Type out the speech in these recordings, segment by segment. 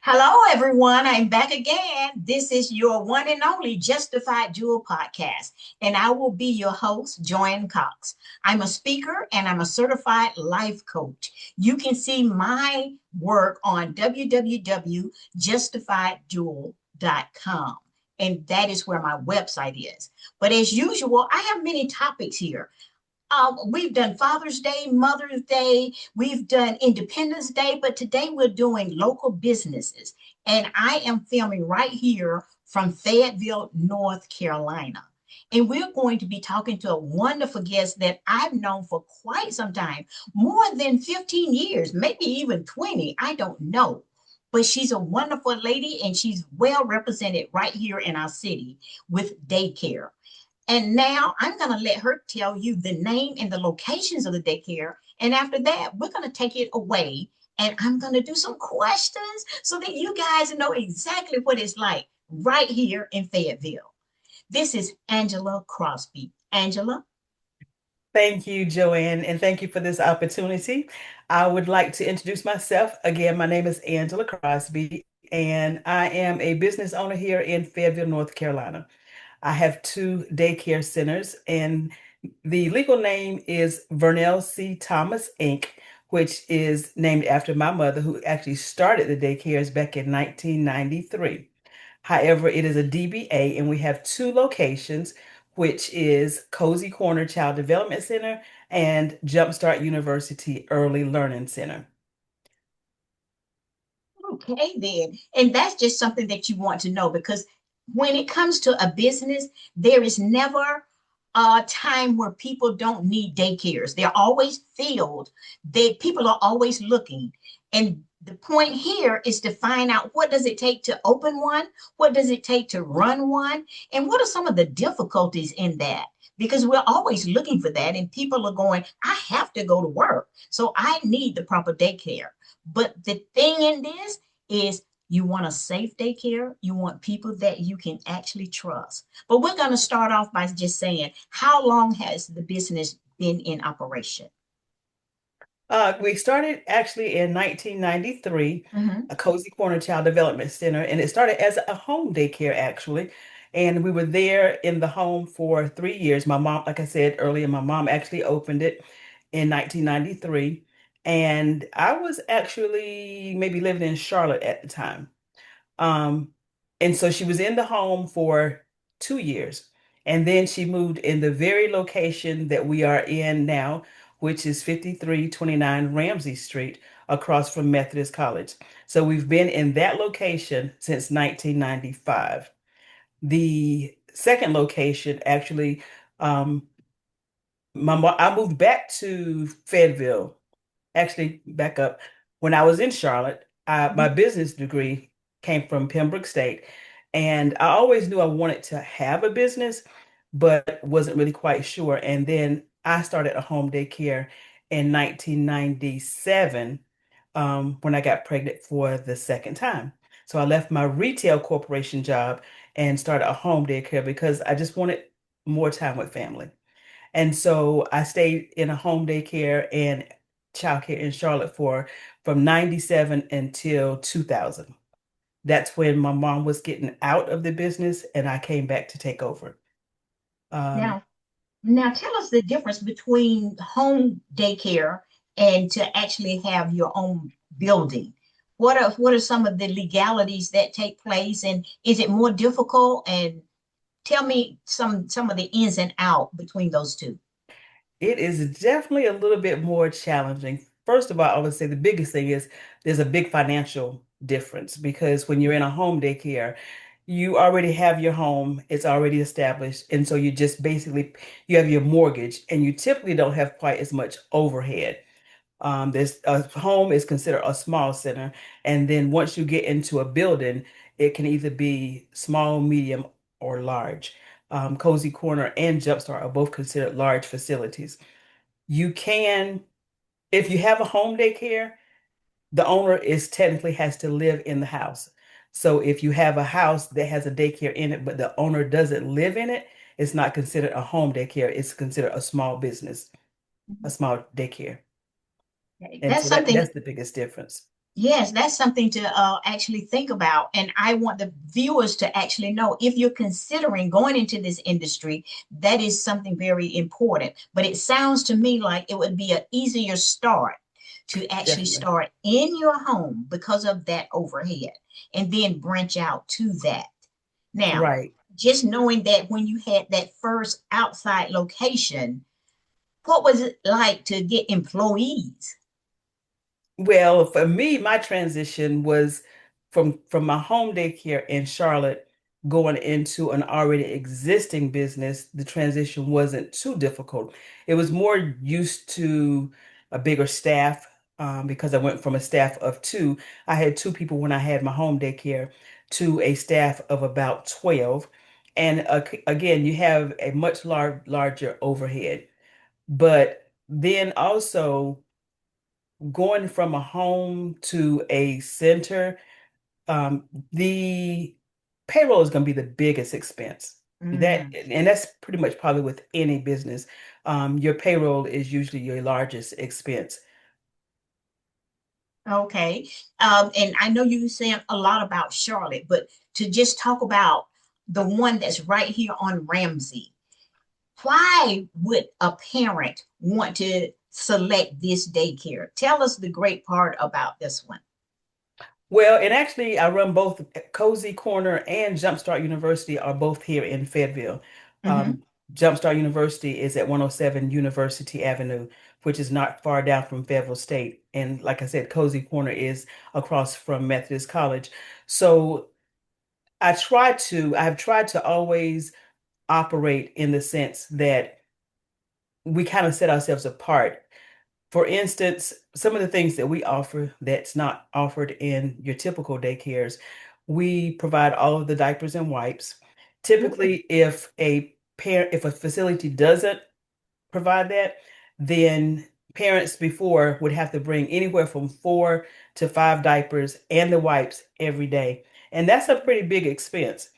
Hello, everyone. I'm back again. This is your one and only Justified Jewel podcast, and I will be your host, Joanne Cox. I'm a speaker and I'm a certified life coach. You can see my work on www.justifiedjewel.com, and that is where my website is. But as usual, I have many topics here. We've done Father's Day, Mother's Day, we've done Independence Day, but today we're doing local businesses. And I am filming right here from Fayetteville, North Carolina. And we're going to be talking to a wonderful guest that I've known for quite some time, more than 15 years, maybe even 20. I don't know. But she's a wonderful lady and she's well represented right here in our city with daycare. And now I'm going to let her tell you the name and the locations of the daycare. And after that, we're going to take it away. And I'm going to do some questions so that you guys know exactly what it's like right here in Fayetteville. This is Angela Crosby. Angela? Thank you, Joanne, and thank you for this opportunity. I would like to introduce myself. Again, my name is Angela Crosby, and I am a business owner here in Fayetteville, North Carolina. I have two daycare centers, and the legal name is Vernell C. Thomas, Inc., which is named after my mother, who actually started the daycares back in 1993. However, it is a DBA, and we have two locations, which is Cozy Corner Child Development Center and Jumpstart University Early Learning Center. Okay, then. And that's just something that you want to know because when it comes to a business, there is never a time where people don't need daycares. They're always filled. People are always looking. And the point here is to find out what does it take to open one? What does it take to run one? And what are some of the difficulties in that? Because we're always looking for that, and people are going, I have to go to work. So I need the proper daycare. But the thing in this is you want a safe daycare. You want people that you can actually trust. But we're going to start off by just saying, how long has the business been in operation? We started actually in 1993, Mhm. a Cozy Corner Child Development Center, and it started as a home daycare actually. And we were there in the home for 3 years. My mom, like I said earlier, my mom actually opened it in 1993. And I was actually maybe living in Charlotte at the time. Um, and so she was in the home for 2 years. And then she moved in the very location that we are in now, which is 5329 Ramsey Street, across from Methodist College. So we've been in that location since 1995. The second location, actually, um, I moved back to Fayetteville, actually back up. When I was in Charlotte, my business degree came from Pembroke State, and I always knew I wanted to have a business, but wasn't really quite sure. And then I started a home daycare in 1997, when I got pregnant for the second time. So I left my retail corporation job and started a home daycare because I just wanted more time with family. And so I stayed in a home daycare and childcare in Charlotte for from 97 until 2000. That's when my mom was getting out of the business and I came back to take over. Um, Now, now tell us the difference between home daycare and to actually have your own building. What are some of the legalities that take place, and is it more difficult? And tell me some of the ins and out between those two. it is definitely a little bit more challenging. First of all, I would say the biggest thing is there's a big financial difference because when you're in a home daycare, you already have your home, it's already established, and so you just basically you have your mortgage and you typically don't have quite as much overhead. There's a home is considered a small center, and then once you get into a building, it can either be small, medium, or large. Cozy Corner and Jumpstart are both considered large facilities. You can, if you have a home daycare, the owner is technically has to live in the house. So if you have a house that has a daycare in it, but the owner doesn't live in it, it's not considered a home daycare. It's considered a small business, a small daycare. Okay, And that's so something. that's the biggest difference. Yes, that's something to actually think about. And I want the viewers to actually know if you're considering going into this industry, that is something very important. But it sounds to me like it would be an easier start to actually Definitely. start in your home because of that overhead and then branch out to that. Now, Right. just knowing that when you had that first outside location, what was it like to get employees? Well, for me, my transition was from my home daycare in Charlotte going into an already existing business. The transition wasn't too difficult. It was more used to a bigger staff because I went from a staff of two. I had two people when I had my home daycare to a staff of about 12. And again, you have a much larger overhead. But then also going from a home to a center, the payroll is going to be the biggest expense. Mm. And that's pretty much probably with any business. Your payroll is usually your largest expense. Okay. And I know you saying a lot about Charlotte, but to just talk about the one that's right here on Ramsey, why would a parent want to select this daycare? Tell us the great part about this one. Well, and actually, I run both Cozy Corner and Jumpstart University are both here in Fayetteville. Hmm. Um, Jumpstart University is at 107 University Avenue, which is not far down from Fayetteville State. And like I said, Cozy Corner is across from Methodist College. So I've tried to always operate in the sense that we kind of set ourselves apart. For instance, some of the things that we offer that's not offered in your typical daycares, we provide all of the diapers and wipes. Ooh. Typically, if a facility doesn't provide that, then parents before would have to bring anywhere from 4 to 5 diapers and the wipes every day. And that's a pretty big expense.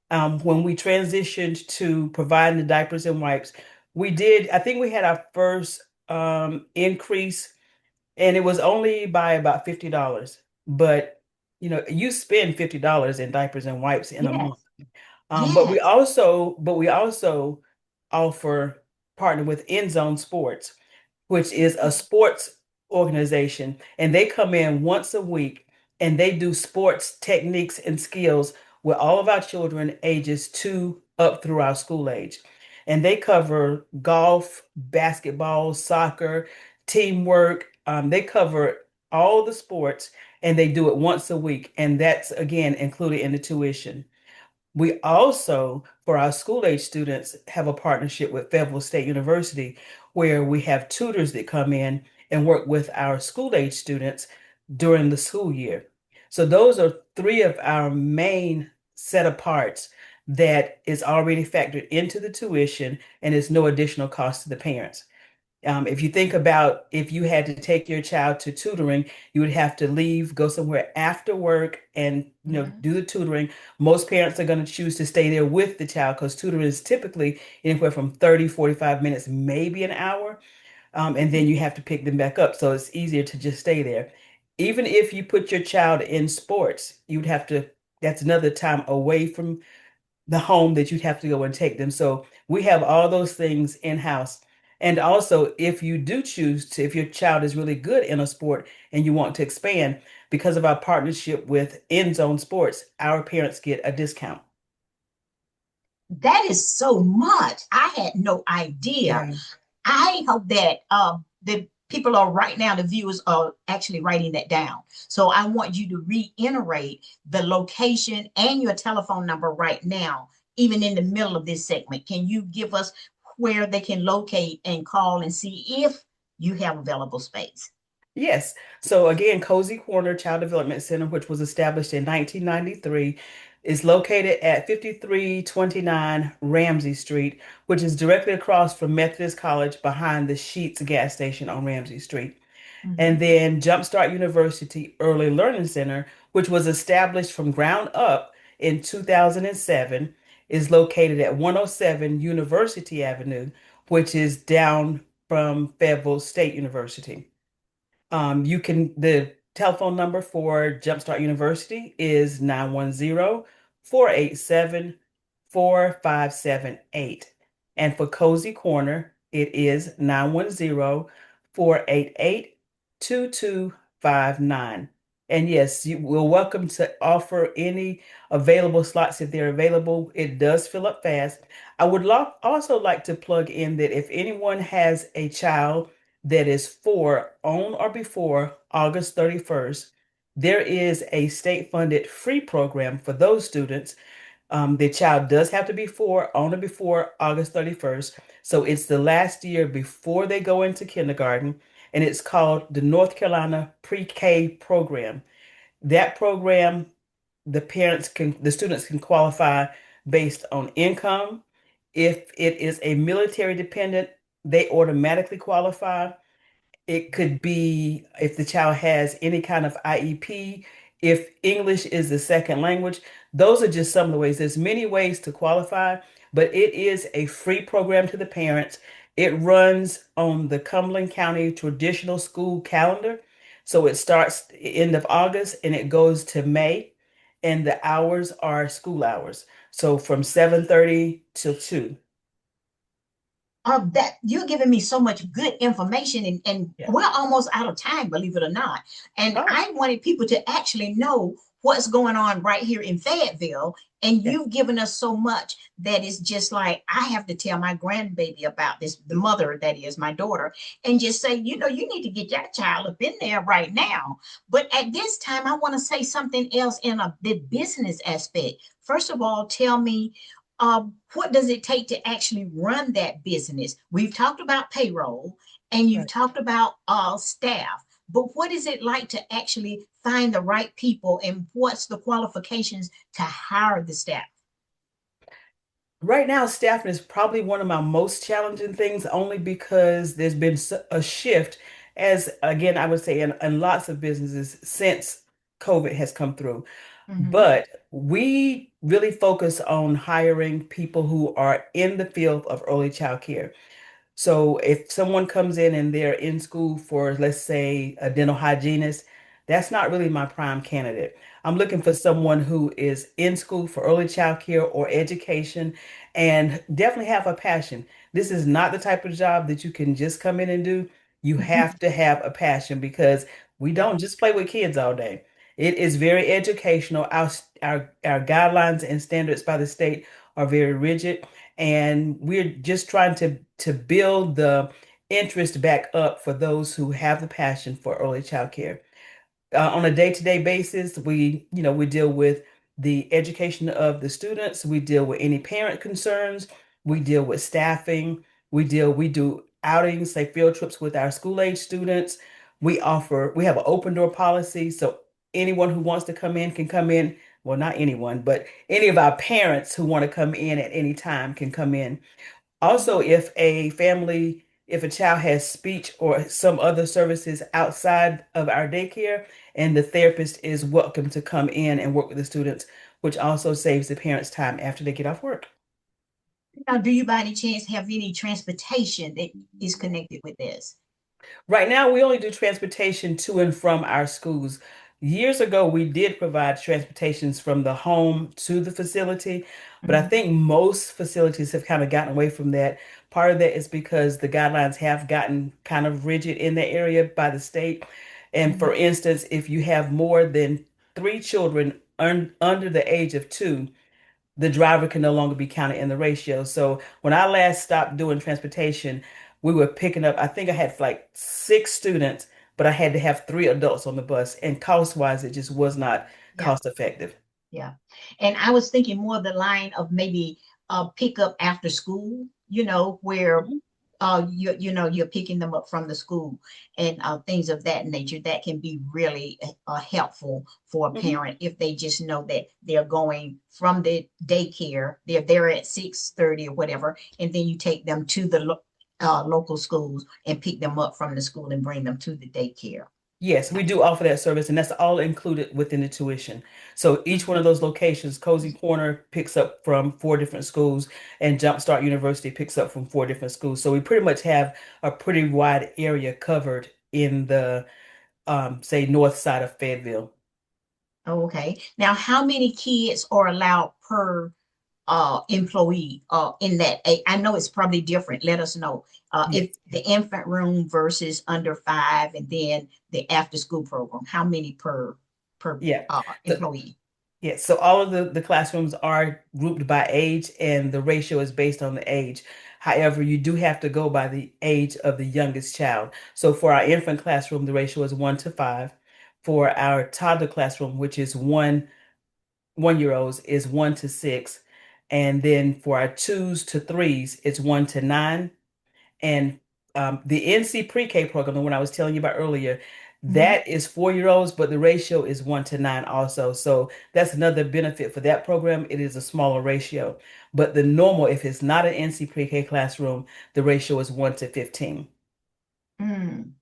When we transitioned to providing the diapers and wipes, I think we had our first increase, and it was only by about $50. But you spend $50 in diapers and wipes in a Yes, month. yes. But we also offer partner with End Zone Sports, which is a sports organization, and they come in once a week and they do sports techniques and skills with all of our children ages 2 up through our school age. And they cover golf, basketball, soccer, teamwork. They cover all the sports and they do it once a week. And that's again included in the tuition. We also, for our school age students, have a partnership with Fayetteville State University where we have tutors that come in and work with our school age students during the school year. So those are three of our main set of parts that is already factored into the tuition and is no additional cost to the parents. If you think about if you had to take your child to tutoring, you would have to leave, go somewhere after work and Mhm. do the tutoring. Most parents are going to choose to stay there with the child because tutoring is typically anywhere from 30, 45 minutes, maybe an hour. And then you have to pick them back up. So it's easier to just stay there. Even if you put your child in sports, you'd have to, that's another time away from the home that you'd have to go and take them. So we have all those things in-house. And also, if you do choose to, if your child is really good in a sport and you want to expand, because of our partnership with End Zone Sports, our parents get a discount. That is so much. I had no idea. Yeah. I hope that the people are right now, the viewers are actually writing that down. So I want you to reiterate the location and your telephone number right now, even in the middle of this segment. Can you give us where they can locate and call and see if you have available space? Yes. So again, Cozy Corner Child Development Center, which was established in 1993, is located at 5329 Ramsey Street, which is directly across from Methodist College behind the Sheetz gas station on Ramsey Street. And Mhm. then Jumpstart University Early Learning Center, which was established from ground up in 2007, is located at 107 University Avenue, which is down from Fayetteville State University. The telephone number for Jumpstart University is 910-487-4578. And for Cozy Corner, it is 910-488-2259. And yes, you will welcome to offer any available slots if they're available. It does fill up fast. I would also like to plug in that if anyone has a child that is on or before August 31st, there is a state-funded free program for those students. The child does have to be on or before August 31st. So it's the last year before they go into kindergarten, and it's called the North Carolina Pre-K program. That program, the students can qualify based on income. If it is a military dependent, they automatically qualify. It could be if the child has any kind of IEP, if English is the second language. Those are just some of the ways. There's many ways to qualify, but it is a free program to the parents. It runs on the Cumberland County traditional school calendar. So it starts end of August and it goes to May, and the hours are school hours. So from 7:30 till 2. That you're giving me so much good information, and Yeah. we're almost out of time, believe it or not. And Oh, I wanted people to actually know what's going on right here in Fayetteville. And yeah. you've given us so much that is just like I have to tell my grandbaby about this, the mother that is my daughter, and just say, you need to get that child up in there right now. But at this time, I want to say something else in the business aspect. First of all, tell me, what does it take to actually run that business? We've talked about payroll and you've Right. talked about staff, but what is it like to actually find the right people, and what's the qualifications to hire the staff? Right now, staffing is probably one of my most challenging things, only because there's been a shift, as again, I would say in lots of businesses since COVID has come through. Mhm. But we really focus on hiring people who are in the field of early child care. So if someone comes in and they're in school for, let's say, a dental hygienist, that's not really my prime candidate. I'm looking for someone who is in school for early child care or education and definitely have a passion. This is not the type of job that you can just come in and do. You have to have a passion because we Yeah. don't just play with kids all day. It is very educational. Our guidelines and standards by the state are very rigid, and we're just trying to build the interest back up for those who have the passion for early child care. On a day-to-day basis, we deal with the education of the students, we deal with any parent concerns, we deal with staffing, we do outings, say field trips with our school-age students. We have an open door policy, so anyone who wants to come in can come in. Well, not anyone, but any of our parents who want to come in at any time can come in. Also, if a child has speech or some other services outside of our daycare, and the therapist is welcome to come in and work with the students, which also saves the parents time after they get off work. Now, do you by any chance have any transportation that is connected with this? Right now, we only do transportation to and from our schools. Years ago, we did provide transportations from the home to the facility, but I Mhm. think most facilities have kind of gotten away from that. Part of that is because the guidelines have gotten kind of rigid in that area by the state. And for Mhm. instance, if you have more than three children under the age of 2, the driver can no longer be counted in the ratio. So when I last stopped doing transportation, we were picking up, I think I had like 6 students, but I had to have 3 adults on the bus. And cost wise, it just was not Yeah. cost effective. Yeah. And I was thinking more the line of maybe pick up after school, where Mhm. you're picking them up from the school, and things of that nature that can be really helpful for a Mhm. parent if they just know that they're going from the daycare, they're there at 6:30 or whatever, and then you take them to the local schools and pick them up from the school and bring them to the daycare. Yes, we do offer that service, and that's all included within the tuition. So each one of those locations, Cozy Corner picks up from 4 different schools, and Jumpstart University picks up from 4 different schools. So we pretty much have a pretty wide area covered in the say north side of Fayetteville. Oh, okay. Now, how many kids are allowed per employee in that? I know it's probably different. Let us know if Yes. the infant room versus under five, and then the after school program. How many per Yeah. So, employee? yes. So all of the classrooms are grouped by age, and the ratio is based on the age. However, you do have to go by the age of the youngest child. So for our infant classroom, the ratio is 1 to 5. For our toddler classroom, which is 1 year olds, is 1 to 6. And then for our twos to threes, it's 1 to 9. And the NC pre-K program, the one I was telling you about earlier, Mhm. that is 4 year olds, but the ratio is 1 to 9 also. So that's another benefit for that program. It is a smaller ratio. But the normal, if it's not an NC pre-K classroom, the ratio is 1 to 15.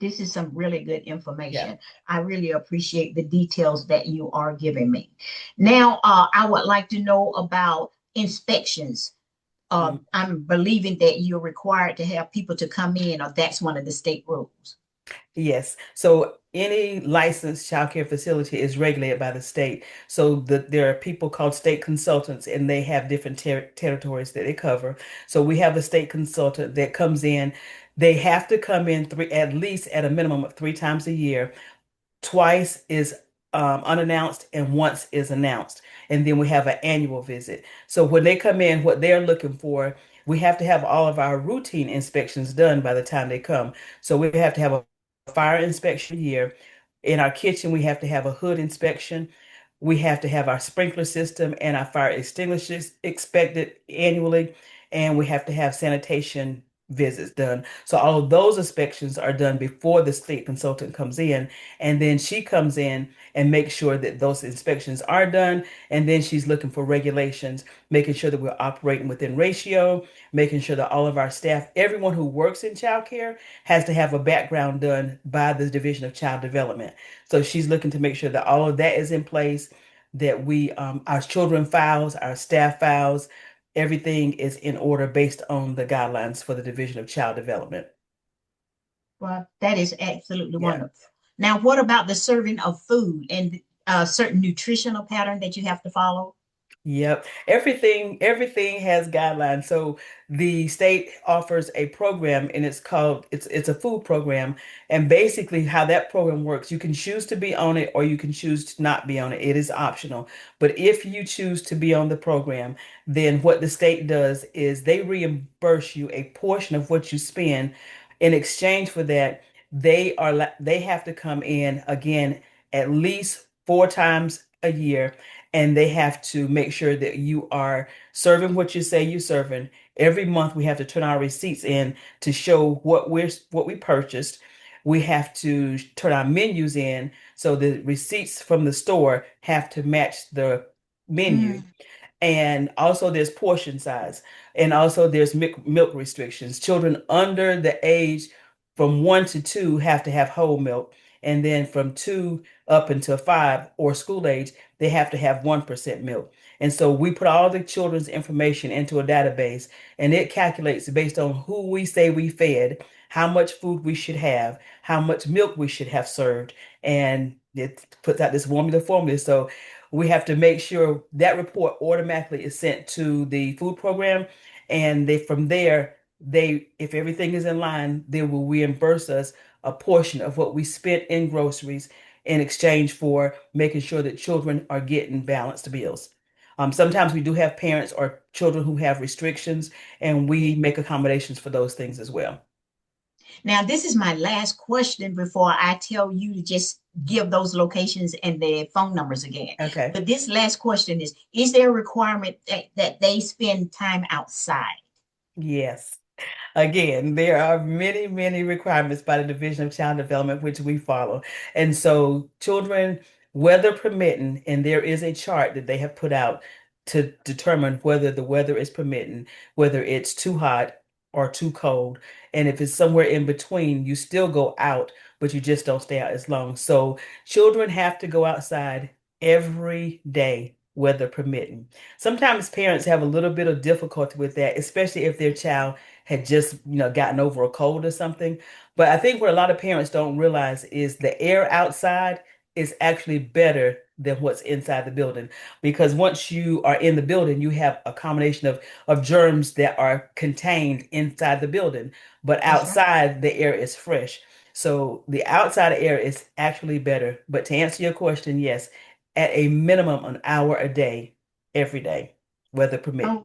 This is some really good Yeah. information. I really appreciate the details that you are giving me. Now, I would like to know about inspections. Mhm. I'm believing that you're required to have people to come in, or that's one of the state rules. Yes. So any licensed childcare facility is regulated by the state. So there are people called state consultants, and they have different territories that they cover. So we have a state consultant that comes in. They have to come in at least at a minimum of 3 times a year. Twice is unannounced and once is announced. And then we have an annual visit. So when they come in, what they're looking for, we have to have all of our routine inspections done by the time they come. So we have to have a fire inspection a year. In our kitchen, we have to have a hood inspection. We have to have our sprinkler system and our fire extinguishers inspected annually. And we have to have sanitation visits done. So all of those inspections are done before the state consultant comes in. And then she comes in and makes sure that those inspections are done. And then she's looking for regulations, making sure that we're operating within ratio, making sure that all of our staff, everyone who works in childcare, has to have a background done by the Division of Child Development. So she's looking to make sure that all of that is in place, that our children files, our staff files, everything is in order based on the guidelines for the Division of Child Development. Well, that is absolutely Yeah. wonderful. Now, what about the serving of food and certain nutritional pattern that you have to follow? Yep. Everything has guidelines. So the state offers a program, and it's a food program. And basically how that program works, you can choose to be on it or you can choose to not be on it. It is optional. But if you choose to be on the program, then what the state does is they reimburse you a portion of what you spend. In exchange for that, they have to come in again at least 4 times a year, and they have to make sure that you are serving what you say you're serving. Every month we have to turn our receipts in to show what we purchased. We have to turn our menus in, so the receipts from the store have to match the menu. Mm, And also there's portion size. And also there's milk restrictions. Children under the age from 1 to 2 have to have whole milk. And then from 2 up until 5 or school age, they have to have 1% milk. And so we put all the children's information into a database, and it calculates based on who we say we fed, how much food we should have, how much milk we should have served. And it puts out this formula. So we have to make sure that report automatically is sent to the food program, and from there, if everything is in line, they will reimburse us a portion of what we spent in groceries in exchange for making sure that children are getting balanced meals. Sometimes we do have parents or children who have restrictions, and yeah. we make accommodations for those things as well. Now, this is my last question before I tell you to just give those locations and their phone numbers again. Okay. But this last question is there a requirement that they spend time outside? Yes. Again, there are many, many requirements by the Division of Child Development which we follow. And so, children, weather permitting, and there is a chart that they have put out to determine whether the weather is permitting, whether it's too hot or too cold. And if it's somewhere in between, you still go out, but you just don't stay out as long. So, children have to go outside every day, weather permitting. Sometimes parents have a little bit of difficulty with that, especially if their child had just, gotten over a cold or something. But I think what a lot of parents don't realize is the air outside is actually better than what's inside the building. Because once you are in the building, you have a combination of germs that are contained inside the building. But That's right. outside, the air is fresh. So the outside air is actually better. But to answer your question, yes, at a minimum, an hour a day, every day, weather permit. Oh,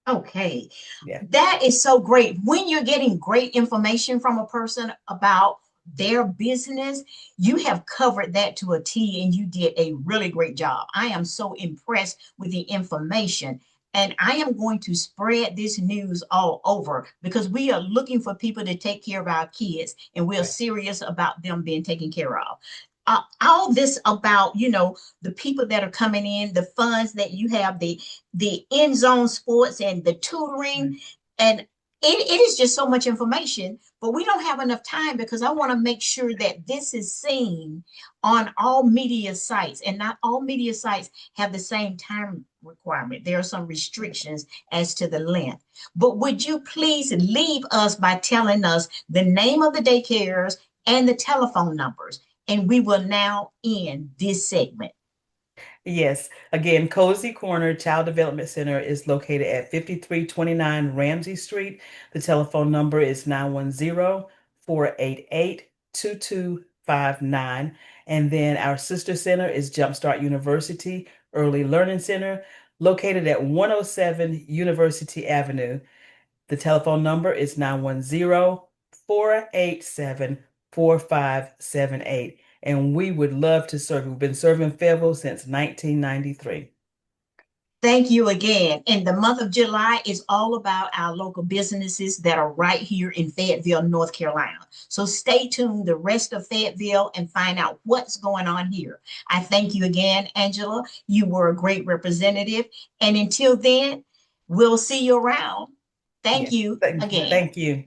okay. Yeah, That is so great. When you're getting great information from a person about their business, you have covered that to a T and you did a really great job. I am so impressed with the information. And I am going to spread this news all over because we are looking for people to take care of our kids and we're right. serious about them being taken care of. All this about, the people that are coming in, the funds that you have, the end zone sports and the tutoring, and it is just so much information, but we don't have enough time because I want to make sure that this is seen on all media sites, and not all media sites have the same time requirement. There are some restrictions as to the length. But would you please leave us by telling us the name of the daycares and the telephone numbers? And we will now end this segment. Yes. Again, Cozy Corner Child Development Center is located at 5329 Ramsey Street. The telephone number is 910-488-2259. And then our sister center is Jumpstart University Early Learning Center, located at 107 University Avenue. The telephone number is 910-487-4578. And we would love to serve. We've been serving Fayetteville since 1993. Thank you again. And the month of July is all about our local businesses that are right here in Fayetteville, North Carolina. So stay tuned the rest of Fayetteville and find out what's going on here. I thank you again, Angela. You were a great representative. And until then, we'll see you around. Thank Yes. you again. Thank you.